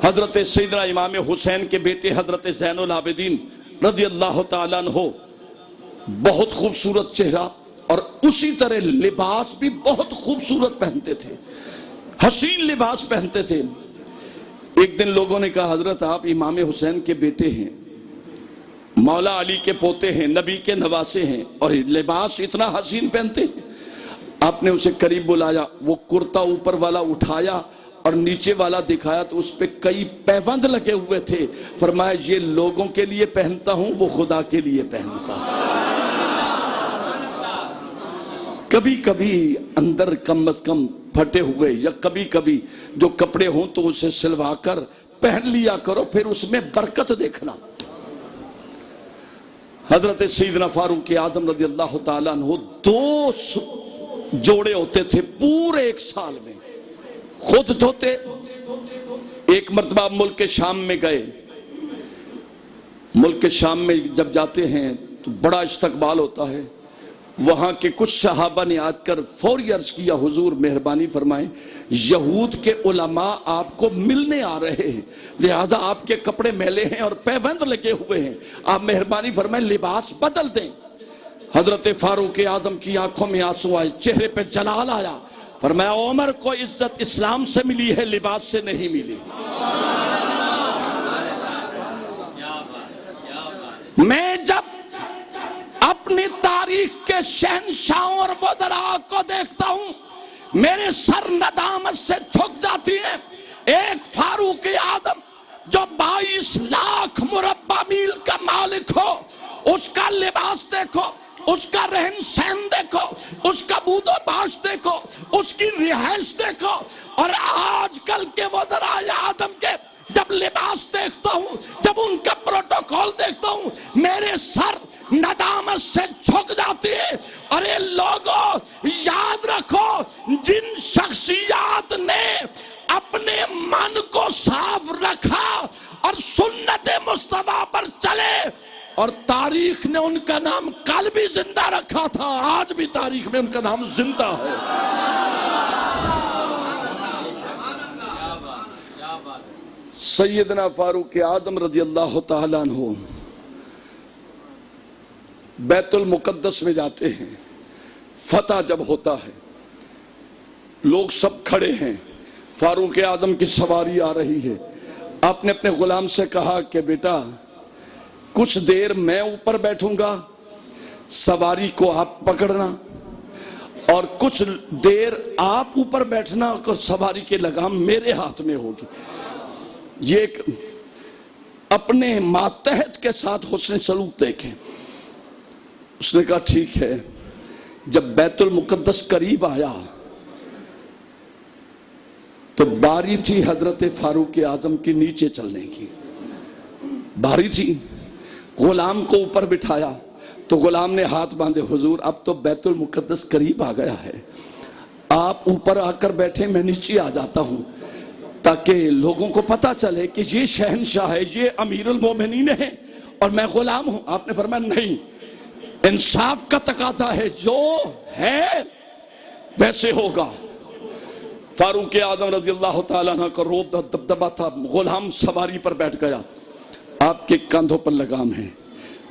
حضرت سیدنا امام حسین کے بیٹے حضرت زین العابدین رضی اللہ تعالیٰ عنہ، بہت خوبصورت چہرہ، اور اسی طرح لباس بھی بہت خوبصورت پہنتے تھے، حسین لباس پہنتے تھے۔ ایک دن لوگوں نے کہا، حضرت آپ امام حسین کے بیٹے ہیں، مولا علی کے پوتے ہیں، نبی کے نواسے ہیں، اور لباس اتنا حسین پہنتے ہیں۔ آپ نے اسے قریب بلایا، وہ کرتا اوپر والا اٹھایا اور نیچے والا دکھایا تو اس پہ کئی پیوند لگے ہوئے تھے۔ فرمایا یہ لوگوں کے لیے پہنتا ہوں، وہ خدا کے لیے پہنتا ہوں۔ کبھی کبھی اندر کم از کم پھٹے ہوئے یا کبھی کبھی جو کپڑے ہوں تو اسے سلوا کر پہن لیا کرو، پھر اس میں برکت دیکھنا۔ حضرت سیدنا فاروق اعظم رضی اللہ تعالیٰ عنہ 2 جوڑے ہوتے تھے پورے ایک سال میں، خود دھوتے۔ ایک مرتبہ ملک شام میں گئے، ملک شام میں جب جاتے ہیں تو بڑا استقبال ہوتا ہے۔ وہاں کے کچھ صحابہ نے آج کر فوری عرض کیا، حضور مہربانی فرمائیں، یہود کے علماء آپ کو ملنے آ رہے ہیں، لہذا آپ کے کپڑے میلے ہیں اور پیوند لگے ہوئے ہیں، آپ مہربانی فرمائیں لباس بدل دیں۔ حضرت فاروق اعظم کی آنکھوں میں آنسو آئے، چہرے پہ جلال آیا، فرمایا عمر کو عزت اسلام سے ملی ہے، لباس سے نہیں ملی۔ میں جب اپنی تاریخ کے شہنشاہوں اور وزراء کو دیکھتا ہوں میرے سر ندامت سے جھک جاتی ہے۔ ایک فاروق اعظم جو 22 لاکھ مربع میل کا مالک ہو، اس کا لباس دیکھو، اس کا رہن سہن دیکھو، اس کا بود و باش دیکھو، اس کی رہائش دیکھو، اور آج کل کے وزراء اعظم کے جب لباس دیکھتا ہوں، جب ان کا پروٹوکول دیکھتا ہوں، میرے سر ندامت سے جھک جاتی ہے۔ اور یہ لوگوں یاد رکھو، جن شخصیات نے اپنے من کو صاف رکھا اور سنت مصطفیٰ پر چلے، اور تاریخ نے ان کا نام کل بھی زندہ رکھا تھا، آج بھی تاریخ میں ان کا نام زندہ ہے۔ سیدنا فاروق اعظم رضی اللہ تعالیٰ عنہ بیت المقدس میں جاتے ہیں، فتح جب ہوتا ہے، لوگ سب کھڑے ہیں، فاروق اعظم کی سواری آ رہی ہے۔ آپ نے اپنے غلام سے کہا کہ بیٹا کچھ دیر میں اوپر بیٹھوں گا، سواری کو آپ پکڑنا، اور کچھ دیر آپ اوپر بیٹھنا اور سواری کی لگام میرے ہاتھ میں ہوگی۔ یہ ایک اپنے ماتحت کے ساتھ حسن سلوک دیکھیں۔ اس نے کہا ٹھیک ہے۔ جب بیت المقدس قریب آیا تو باری تھی حضرت فاروق اعظم کی نیچے چلنے کی، باری تھی۔ غلام کو اوپر بٹھایا تو غلام نے ہاتھ باندھے، حضور اب تو بیت المقدس قریب آ گیا ہے، آپ اوپر آ کر بیٹھے، میں نیچے آ جاتا ہوں تاکہ لوگوں کو پتا چلے کہ یہ شہنشاہ ہے، یہ امیر المومنین ہے اور میں غلام ہوں۔ آپ نے فرمایا نہیں، انصاف کا تقاضا ہے، جو ہے ویسے ہوگا۔ فاروق اعظم رضی اللہ تعالیٰ عنہ کا روب دبدبا تھا، غلام سواری پر بیٹھ گیا، آپ کے کاندھوں پر لگام ہے۔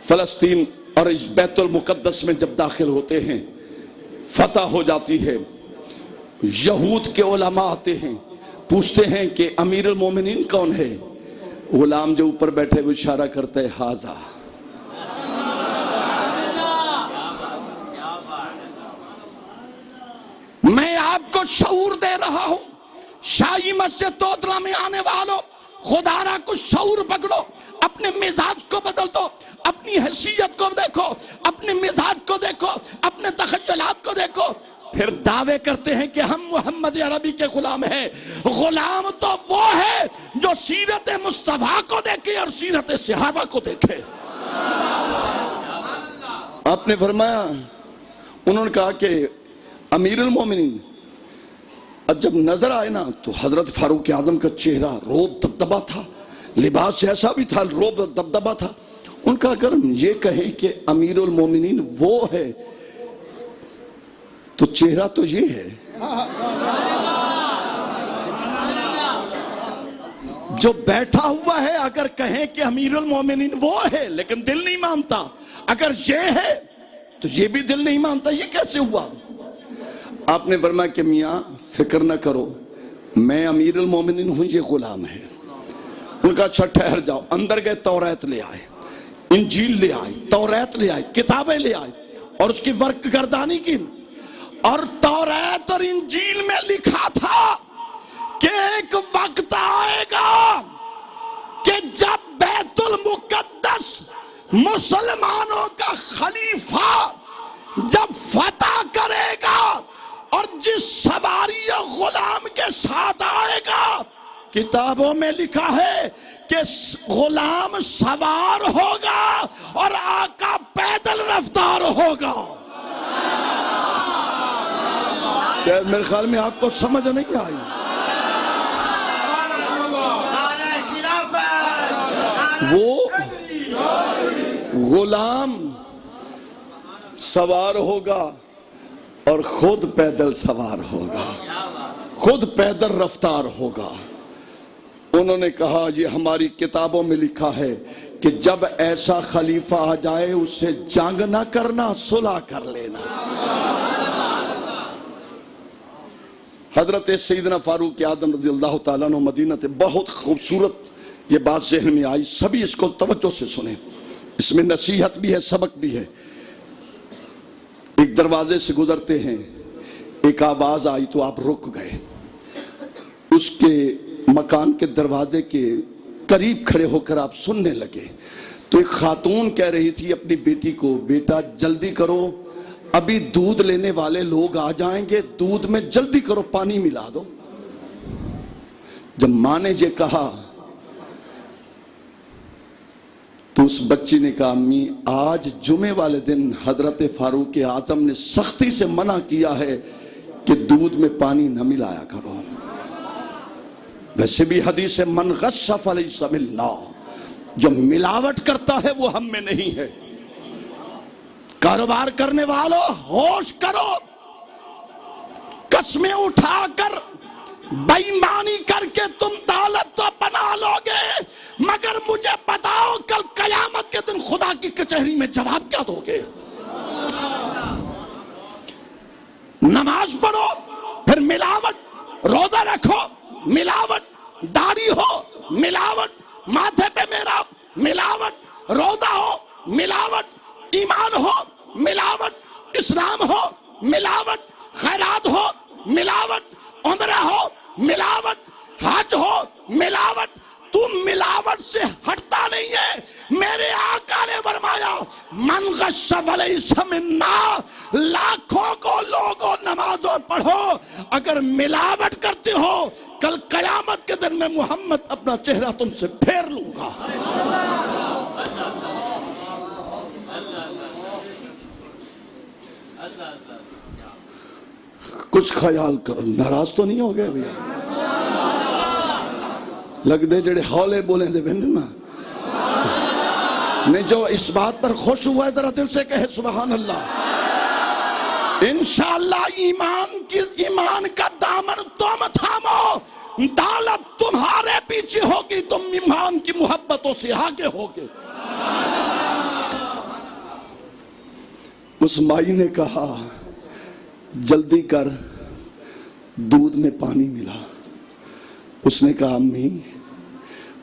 فلسطین اور بیت المقدس میں جب داخل ہوتے ہیں، فتح ہو جاتی ہے، یہود کے علماء آتے ہیں، پوچھتے ہیں کہ امیر المومنین کون ہے؟ غلام جو اوپر بیٹھے وہ اشارہ کرتے ہیں ہاذا. میں آپ کو شعور دے رہا ہوں. شاہی مسجد توتلا میں آنے والوں، خدا را کچھ شعور پکڑو، اپنے مزاج کو بدل دو، اپنی حیثیت کو دیکھو، اپنے مزاج کو دیکھو، اپنے تخیلات کو دیکھو. پھر دعوے کرتے ہیں کہ ہم محمد عربی کے غلام ہیں. غلام تو وہ ہے جو سیرت مصطفیٰ کو دیکھے اور سیرت صحابہ کو دیکھے. آپ نے فرمایا، انہوں نے کہا کہ امیر المومنین اب جب نظر آئے نا تو حضرت فاروق اعظم کا چہرہ روب دبدبا تھا، لباس ایسا بھی تھا، روب دبدبا تھا. ان کا اگر یہ کہیں کہ امیر المومنین وہ ہے تو چہرہ تو یہ ہے. جو بیٹھا ہوا ہے اگر کہیں کہ امیر المومنین وہ ہے لیکن دل نہیں مانتا، اگر یہ ہے تو یہ بھی دل نہیں مانتا. یہ کیسے ہوا؟ آپ نے فرمایا کہ میاں فکر نہ کرو، میں امیر المومنین ہوں، یہ غلام ہے. ان کا اچھا ٹھہر جاؤ. اندر گئے، توریت لے آئے، انجیل لے آئے، توریت لے آئے، کتابیں لے آئے اور اس کی ورق گردانی کی. اور توریت اور انجیل میں لکھا تھا کہ ایک وقت آئے گا کہ جب بیت المقدس مسلمانوں کا خلیفہ جب فتح کرے گا اور جس سواری غلام کے ساتھ آئے گا، کتابوں میں لکھا ہے کہ غلام سوار ہوگا اور آقا پیدل رفتار ہوگا. شاید میرے خیال میں آپ کو سمجھ نہیں آئی. وہ غلام سوار ہوگا اور خود پیدل سوار ہوگا، خود پیدل رفتار ہوگا. انہوں نے کہا یہ ہماری کتابوں میں لکھا ہے کہ جب ایسا خلیفہ آ جائے اس سے جنگ نہ کرنا، صلح کر لینا. حضرت سیدنا فاروق اعظم رضی اللہ تعالیٰ عنہ مدینہ تھے. بہت خوبصورت یہ بات ذہن میں آئی، سبھی اس کو توجہ سے سنیں، اس میں نصیحت بھی ہے، سبق بھی ہے. ایک دروازے سے گزرتے ہیں، ایک آواز آئی تو آپ رک گئے. اس کے مکان کے دروازے کے قریب کھڑے ہو کر آپ سننے لگے تو ایک خاتون کہہ رہی تھی اپنی بیٹی کو، بیٹا جلدی کرو، ابھی دودھ لینے والے لوگ آ جائیں گے، دودھ میں جلدی کرو، پانی ملا دو. جب ماں نے یہ کہا تو اس بچی نے کہا، امی آج جمعے والے دن حضرت فاروق اعظم نے سختی سے منع کیا ہے کہ دودھ میں پانی نہ ملایا کرو. ویسے بھی حدیث ہے من غش فلیس منا، جو ملاوٹ کرتا ہے وہ ہم میں نہیں ہے. کاروبار کرنے والوں ہوش کرو، قسمیں اٹھا کر بے ایمانی کر کے تم دولت تو بنا لو گے، مگر مجھے بتاؤ کل قیامت کے دن خدا کی کچہری میں جواب کیا دو گے؟ نماز پڑھو پھر ملاوٹ، روزہ رکھو ملاوٹ، داڑھی ہو ملاوٹ، ماتھے پہ میرا ملاوٹ، روزہ ہو ملاوٹ، ایمان ہو ملاوٹ، اسلام ہو ملاوٹ، خیرات ہو ملاوٹ، عمرہ ہو ملاوٹ، حج ہو ملاوٹ. تم ملاوٹ سے ہٹتا نہیں ہے. میرے آقا نے فرمایا من غش فلیس منا، لاکھوں کو لوگوں نمازوں پڑھو، اگر ملاوٹ کرتے ہو کل قیامت کے دن میں محمد اپنا چہرہ تم سے پھیر لوں گا. کچھ خیال کرو، ناراض تو نہیں ہو گئے بھیا؟ لگ دے جڑے ہولے بولیں دے بہن نہیں، جو اس بات پر خوش ہوا ہے ذرا دل سے کہے سبحان اللہ. انشاءاللہ ایمان کا دامن تم تھامو، دولت تمہارے پیچھے ہوگی، تم ایمان کی محبتوں سے آگے ہوگے. اس مائی نے کہا جلدی کر، دودھ میں پانی ملا. اس نے کہا امی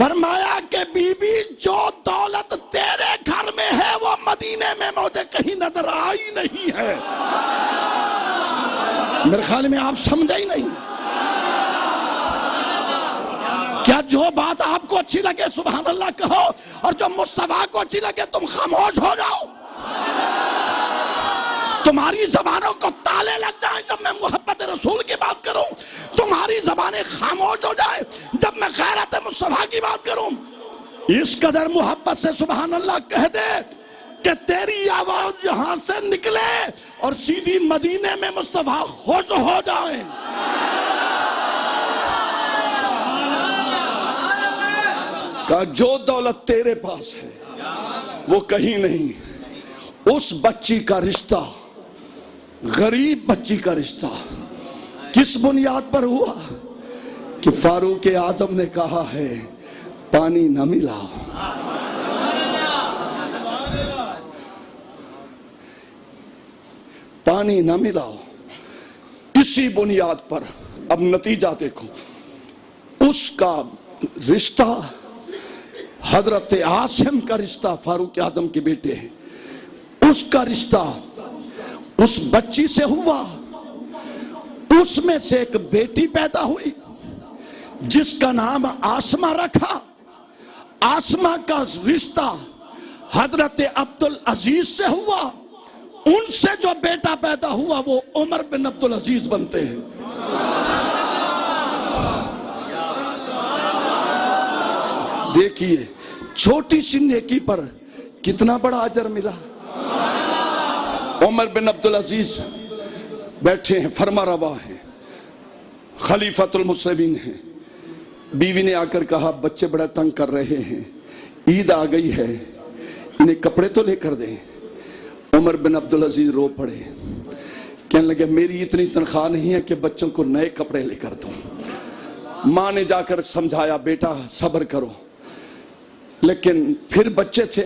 فرمایا کہ بی بی جو دولت تیرے گھر میں ہے وہ مدینے میں مجھے کہیں نظر آئی نہیں ہے۔ میرے خیال میں آپ سمجھے ہی نہیں۔ کیا جو بات آپ کو اچھی لگے سبحان اللہ کہو، اور جو مصطفیٰ کو اچھی لگے تم خاموش ہو جاؤ؟ تمہاری زبانوں کو تالے لگ جائیں جب میں محبت رسول کی بات کروں، تمہاری زبانیں خاموش ہو جائیں جب میں غیرت مصطفیٰ کی بات کروں۔ اس قدر محبت سے سبحان اللہ کہہ دے کہ تیری آواز یہاں سے نکلے اور سیدھی مدینے میں مصطفیٰ خوش ہو جائیں۔ کہ جو دولت تیرے پاس ہے وہ کہیں نہیں۔ اس بچی کا رشتہ، غریب بچی کا رشتہ کس بنیاد پر ہوا کہ فاروق اعظم نے کہا ہے پانی نہ ملا، پانی نہ ملاؤ۔ اسی بنیاد پر اب نتیجہ دیکھو، اس کا رشتہ حضرت عاصم کا رشتہ فاروق اعظم کے بیٹے ہیں، اس کا رشتہ اس بچی سے ہوا، اس میں سے ایک بیٹی پیدا ہوئی جس کا نام آسمہ رکھا۔ آسمہ کا رشتہ حضرت عبدالعزیز سے ہوا، ان سے جو بیٹا پیدا ہوا وہ عمر بن عبدالعزیز بنتے ہیں۔ دیکھیے چھوٹی سی نیکی پر کتنا بڑا اجر ملا۔ عمر بن عبدالعزیز بیٹھے ہیں، فرما روا ہیں، خلیفۃ المسلمین ہیں۔ بیوی نے آ کر کہا بچے بڑا تنگ کر رہے ہیں، عید آ گئی ہے، انہیں کپڑے تو لے کر دیں۔ عمر بن عبدالعزیز رو پڑے، کہنے لگے میری اتنی تنخواہ نہیں ہے کہ بچوں کو نئے کپڑے لے کر دوں۔ ماں نے جا کر سمجھایا بیٹا صبر کرو، لیکن پھر بچے تھے،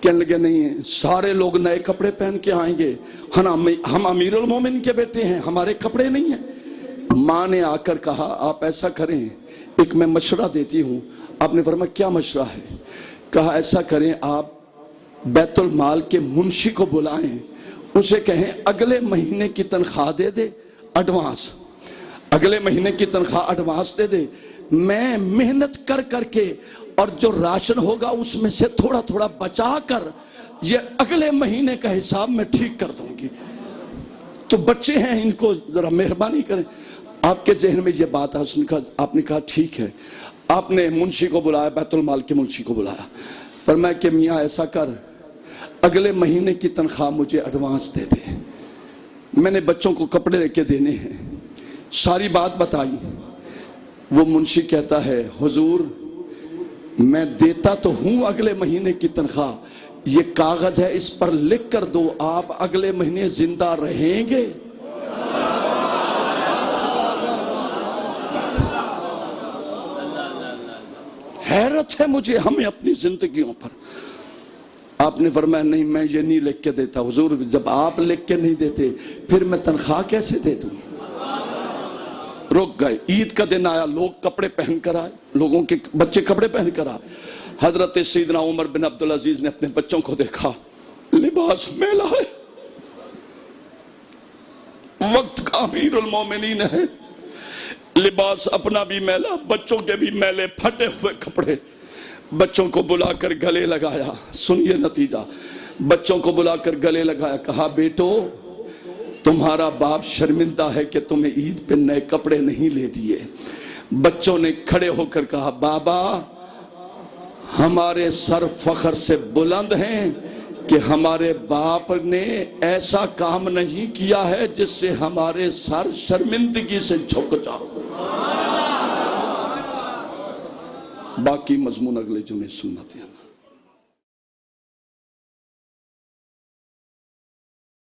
کہنے لگے نہیں سارے لوگ نئے کپڑے پہن کے آئیں گے، ہم امیر المومن کے بیٹے ہیں، ہمارے کپڑے نہیں ہیں۔ ماں نے آ کر کہا آپ ایسا کریں، ایک میں مشورہ دیتی ہوں۔ آپ نے فرمایا کیا مشورہ ہے؟ کہا ایسا کریں آپ بیت المال کے منشی کو بلائیں، اسے کہیں اگلے مہینے کی تنخواہ دے دے ایڈوانس، اگلے مہینے کی تنخواہ ایڈوانس دے دے، میں محنت کر کر کے اور جو راشن ہوگا اس میں سے تھوڑا تھوڑا بچا کر یہ اگلے مہینے کا حساب میں ٹھیک کر دوں گی۔ تو بچے ہیں ان کو ذرا مہربانی کریں۔ آپ کے ذہن میں یہ بات ہے، آپ نے کہا ٹھیک ہے۔ آپ نے منشی کو بلایا، بیت المال کے منشی کو بلایا، فرمایا کہ میاں ایسا کر اگلے مہینے کی تنخواہ مجھے ایڈوانس دے دے، میں نے بچوں کو کپڑے لے کے دینے ہیں۔ ساری بات بتائی۔ وہ منشی کہتا ہے حضور میں دیتا تو ہوں اگلے مہینے کی تنخواہ، یہ کاغذ ہے اس پر لکھ کر دو آپ اگلے مہینے زندہ رہیں گے۔ حیرت ہے مجھے ہمیں اپنی زندگیوں پر۔ آپ نے فرمایا نہیں میں یہ نہیں لکھ کے دیتا حضور، جب آپ لکھ کے نہیں دیتے پھر میں تنخواہ کیسے دے دوں؟ رک گئے۔ عید کا دن آیا، لوگ کپڑے پہن کر آئے، لوگوں کے بچے کپڑے پہن کر آئے۔ حضرت سیدنا عمر بن عبدالعزیز نے اپنے بچوں کو دیکھا، لباس میلا ہے، وقت کا امیر المومنین ہے، لباس اپنا بھی میلا، بچوں کے بھی میلے پھٹے ہوئے کپڑے۔ بچوں کو بلا کر گلے لگایا، سنیے نتیجہ، بچوں کو بلا کر گلے لگایا، کہا بیٹو تمہارا باپ شرمندہ ہے کہ تمہیں عید پہ نئے کپڑے نہیں لے دیے۔ بچوں نے کھڑے ہو کر کہا بابا ہمارے سر فخر سے بلند ہیں کہ ہمارے باپ نے ایسا کام نہیں کیا ہے جس سے ہمارے سر شرمندگی سے جھک جاؤ۔ باقی مضمون اگلے جمعے سنتے ہیں۔